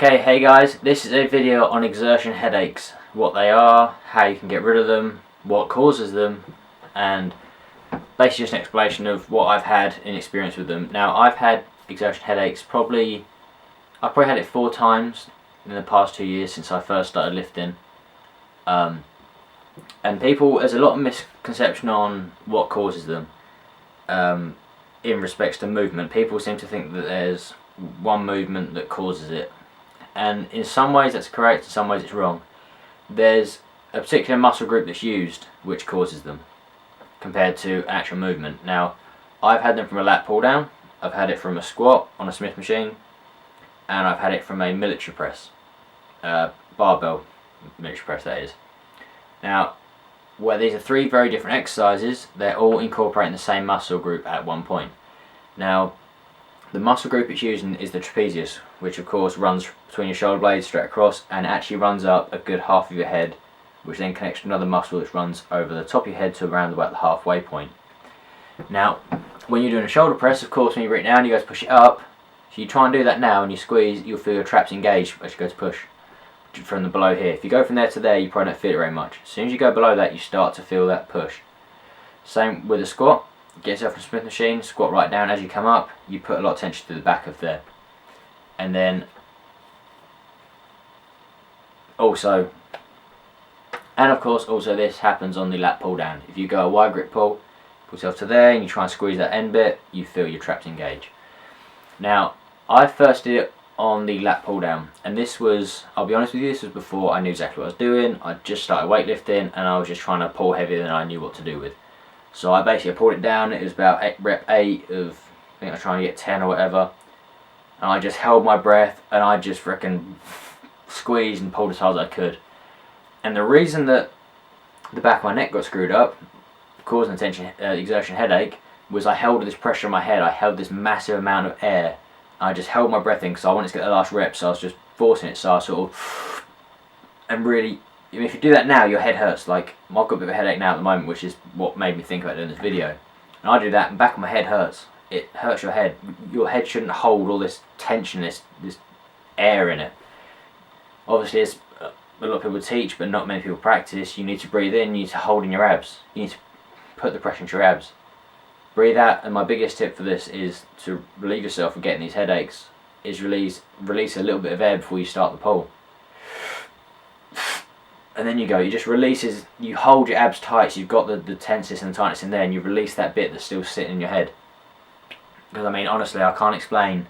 Okay, hey guys, this is a video on exertion headaches, what they are, how you can get rid of them, what causes them, and basically just an explanation of what I've had in experience with them. Now, I've had exertion headaches I've probably had it 4 times in the past 2 years since I first started lifting. And there's a lot of misconception on what causes them in respects to movement. People seem to think that there's one movement that causes it. And in some ways that's correct, in some ways it's wrong. There's a particular muscle group that's used which causes them compared to actual movement. Now, I've had them from a lat pull down, I've had it from a squat on a Smith machine, and I've had it from a military press, barbell military press that is. Now, where these are 3 very different exercises, they're all incorporating the same muscle group at one point. Now, the muscle group it's using is the trapezius, which of course runs between your shoulder blades straight across and actually runs up a good half of your head, which then connects to another muscle which runs over the top of your head to around about the halfway point. Now, when you're doing a shoulder press, of course, when you bring it down, you go to push it up. So you try and do that now and you squeeze, you'll feel your traps engaged as you go to push from the below here. If you go from there to there, you probably don't feel it very much. As soon as you go below that, you start to feel that push. Same with a squat. Get yourself a Smith machine, squat right down. As you come up, you put a lot of tension to the back of there. And then also, and of course also this happens on the lat pull down. If you go a wide grip pull, pull yourself to there and you try and squeeze that end bit, you feel your traps engage. Now, I first did it on the lat pull down, and this was, I'll be honest with you, this was before I knew exactly what I was doing. I just started weightlifting and I was just trying to pull heavier than I knew what to do with. So I basically pulled it down. It was about rep 8 of, I think I was trying to get 10 or whatever, and I just held my breath and I just freaking squeezed and pulled as hard as I could. And the reason that the back of my neck got screwed up, causing exertion headache, was I held this pressure on my head. I held this massive amount of air. I just held my breath in because I wanted to get the last rep, so I was just forcing it. So I sort of, and really, I mean, if you do that now, your head hurts. Like, I've got a bit of a headache now at the moment, which is what made me think about doing this video. And I do that, and back of my head hurts. It hurts your head. Your head shouldn't hold all this tension, this air in it. Obviously, as a lot of people teach, but not many people practice, you need to breathe in, you need to hold in your abs. You need to put the pressure into your abs. Breathe out, and my biggest tip for this is to relieve yourself from getting these headaches, is release a little bit of air before you start the pull. And then you go, you just releases, you hold your abs tight, so you've got the tenseness and the tightness in there, and you release that bit that's still sitting in your head. Because I mean, honestly, I can't explain,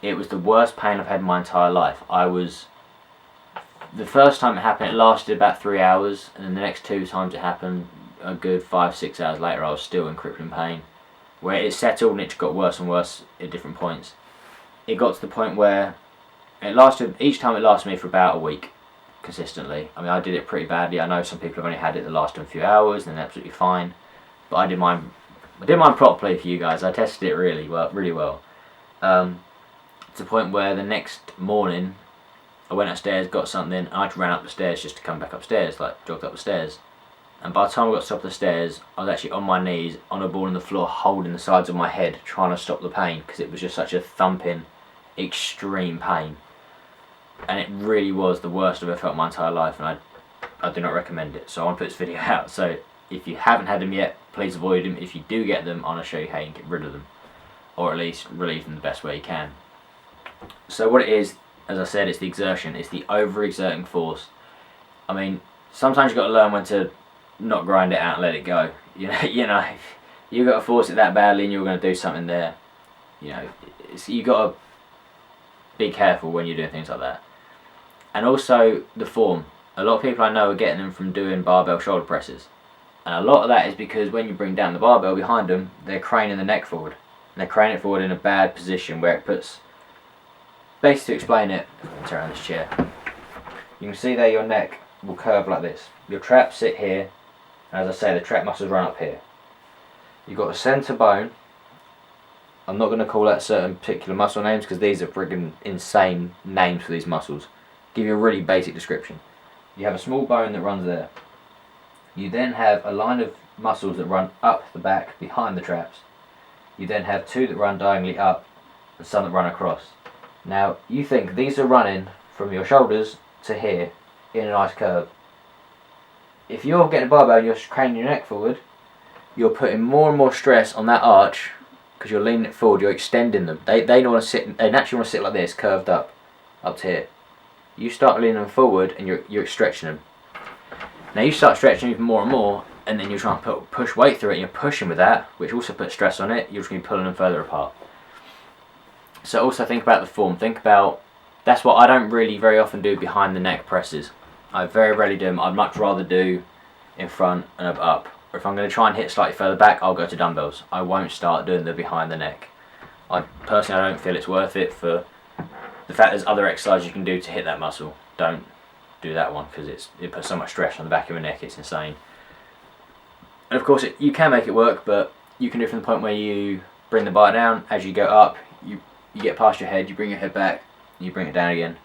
it was the worst pain I've had in my entire life. The first time it happened, it lasted about 3 hours, and then the next 2 times it happened, a good 5-6 hours later, I was still in crippling pain. Where it settled and it got worse and worse at different points. It got to the point where each time it lasted me for about a week, consistently. I mean, I did it pretty badly. I know some people have only had it that lasted a few hours and they're absolutely fine. But I did mine properly for you guys. I tested it really well. To the point where the next morning, I went upstairs, got something, and I ran up the stairs just to come back upstairs, like jogged up the stairs. And by the time I got to the top of the stairs, I was actually on my knees, on a ball on the floor, holding the sides of my head, trying to stop the pain, because it was just such a thumping, extreme pain. And it really was the worst I've ever felt in my entire life, and I do not recommend it. So I want to put this video out. So if you haven't had them yet, please avoid them. If you do get them, I'm going to show you how you can get rid of them, or at least relieve them the best way you can. So what it is, as I said, it's the exertion. It's the overexerting force. I mean, sometimes you've got to learn when to not grind it out and let it go. You know, you've got to force it that badly and you're going to do something there. You know, you've got to be careful when you're doing things like that. And also the form. A lot of people I know are getting them from doing barbell shoulder presses. And a lot of that is because when you bring down the barbell behind them, they're craning the neck forward. And they're craning it forward in a bad position where it puts... Basically, to explain it, I'll turn around this chair. You can see there your neck will curve like this. Your traps sit here. As I say, the trap muscles run up here. You've got a centre bone. I'm not going to call out certain particular muscle names because these are friggin' insane names for these muscles. Give you a really basic description. You have a small bone that runs there. You then have a line of muscles that run up the back behind the traps. You then have 2 that run diagonally up and some that run across. Now, you think these are running from your shoulders to here in a nice curve. If you're getting a barbell and you're craning your neck forward, you're putting more and more stress on that arch because you're leaning it forward. You're extending them. They want to sit. They naturally want to sit like this, curved up to here. You start leaning them forward and you're stretching them. Now you start stretching even more and more, and then you're trying to push weight through it, and you're pushing with that, which also puts stress on it. You're just going to be pulling them further apart. So also think about the form. Think about, that's what I don't really very often do behind the neck presses. I very rarely do them. I'd much rather do in front and up. Or if I'm going to try and hit slightly further back, I'll go to dumbbells. I won't start doing the behind the neck. Personally, I don't feel it's worth it for the fact there's other exercises you can do to hit that muscle. Don't do that one because it puts so much stress on the back of your neck. It's insane. And of course, you can make it work, but you can do it from the point where you bring the bar down. As you go up, you get past your head, you bring your head back, you bring it down again.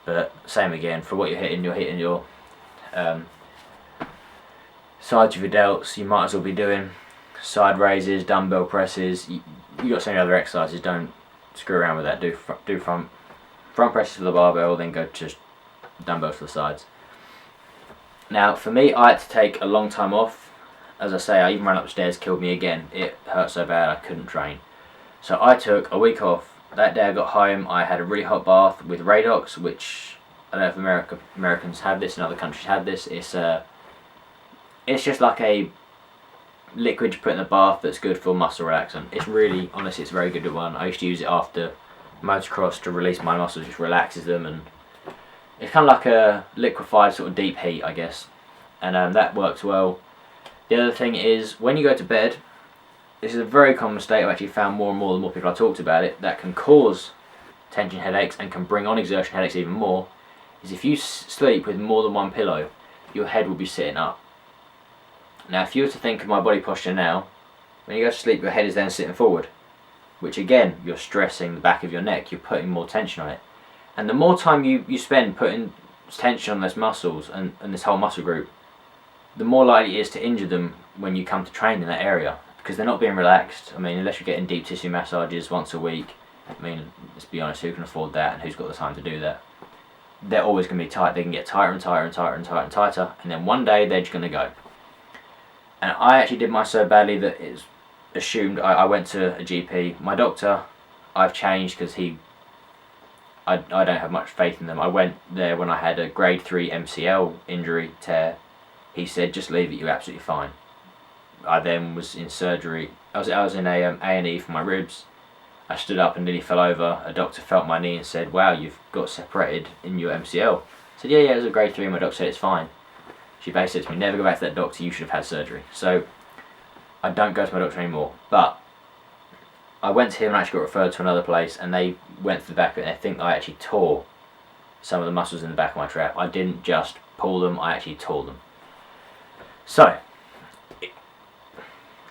But same again, for what you're hitting your sides of your delts. You might as well be doing side raises, dumbbell presses. You got so many other exercises. Don't screw around with that. Do front presses for the barbell, then go to dumbbells for the sides. Now for me, I had to take a long time off. As I say, I even ran upstairs, killed me again. It hurt so bad I couldn't train. So I took a week off. That day I got home, I had a really hot bath with Radox, which I don't know if Americans have this and other countries have this. It's just like a liquid you put in the bath that's good for muscle relaxant. It's really, honestly, it's a very good one. I used to use it after motocross to release my muscles, just relaxes them, and it's kind of like a liquefied sort of deep heat, I guess. And that works well. The other thing is, when you go to bed, this is a very common mistake I've actually found more and more the more people I talked about it, that can cause tension headaches and can bring on exertion headaches even more, is if you sleep with more than one pillow, your head will be sitting up. Now if you were to think of my body posture now, when you go to sleep your head is then sitting forward, which again, you're stressing the back of your neck, you're putting more tension on it. And the more time you spend putting tension on those muscles and this whole muscle group, the more likely it is to injure them when you come to train in that area, because they're not being relaxed. I mean, unless you're getting deep tissue massages once a week, I mean, let's be honest, who can afford that and who's got the time to do that? They're always going to be tight. They can get tighter and tighter and tighter and tighter and tighter, and then one day they're just going to go. And I actually did mine so badly that it's assumed I went to a GP. My doctor, I've changed because I don't have much faith in them. I went there when I had a grade 3 MCL injury tear. He said, just leave it, you're absolutely fine. I then was in surgery. I was in a A&E for my ribs. I stood up and nearly fell over. A doctor felt my knee and said, wow, you've got separated in your MCL. I said, yeah, it was a grade 3, and my doctor said it's fine. She basically said to me, never go back to that doctor, you should have had surgery. So I don't go to my doctor anymore. But I went to him and actually got referred to another place, and they went through the back of it, and they think I actually tore some of the muscles in the back of my trap. I didn't just pull them, I actually tore them. So,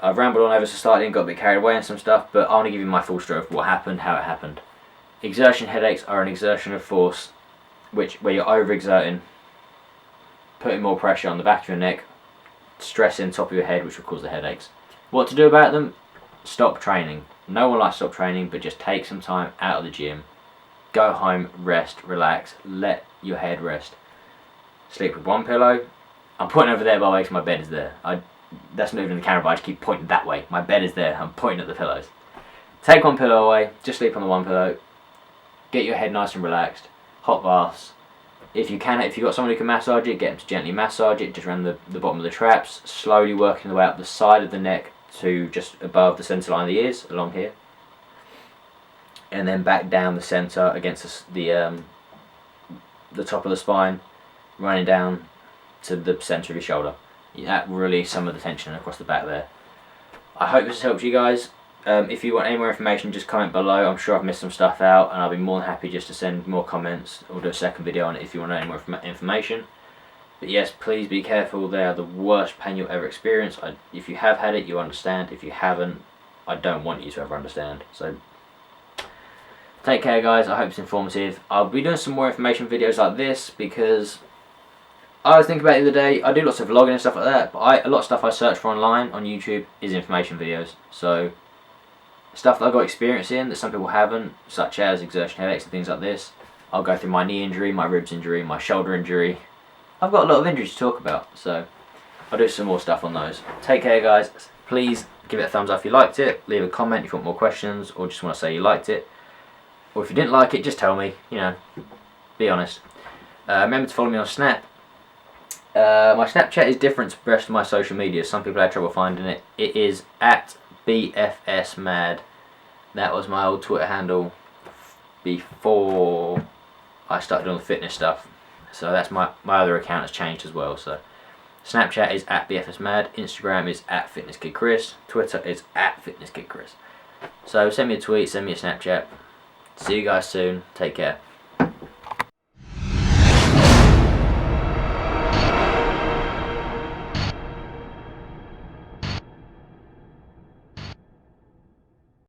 I've rambled on ever so slightly and got a bit carried away on some stuff, but I want to give you my full story of what happened, how it happened. Exertion headaches are an exertion of force where you're overexerting, putting more pressure on the back of your neck, stressing top of your head, which will cause the headaches. What to do about them? Stop training. No one likes to stop training, but just take some time out of the gym. Go home, rest, relax, let your head rest. Sleep with one pillow. I'm pointing over there by the way because my bed is there. That's not even in the camera, but I just keep pointing that way. My bed is there, I'm pointing at the pillows. Take one pillow away, just sleep on the one pillow. Get your head nice and relaxed. Hot baths. If you've got someone who can massage it, get them to gently massage it, just around the bottom of the traps, slowly working the way up the side of the neck to just above the centre line of the ears, along here. And then back down the centre against the top of the spine, running down to the centre of your shoulder. That will release some of the tension across the back there. I hope this helps you guys. If you want any more information, just comment below. I'm sure I've missed some stuff out, and I'll be more than happy just to send more comments or do a second video on it if you want any more information. But yes, please be careful. They are the worst pain you'll ever experience. If you have had it, you understand. If you haven't, I don't want you to ever understand. So take care, guys. I hope it's informative. I'll be doing some more information videos like this because I was thinking about it the other day. I do lots of vlogging and stuff like that, but a lot of stuff I search for online on YouTube is information videos. So stuff that I've got experience in that some people haven't, such as exertion headaches and things like this, I'll go through my knee injury, my ribs injury, my shoulder injury. I've got a lot of injuries to talk about, so I'll do some more stuff on those. Take care, guys. Please give it a thumbs up if you liked it. Leave a comment if you want more questions or just want to say you liked it. Or if you didn't like it, just tell me. You know, be honest. Remember to follow me on Snap. My Snapchat is different to the rest of my social media. Some people had trouble finding it. It is at BFSMad. That was my old Twitter handle before I started doing the fitness stuff. So that's my other account has changed as well. So Snapchat is at BFSMad. Instagram is at FitnessKidChris. Twitter is at FitnessKidChris. So send me a tweet, send me a Snapchat. See you guys soon. Take care.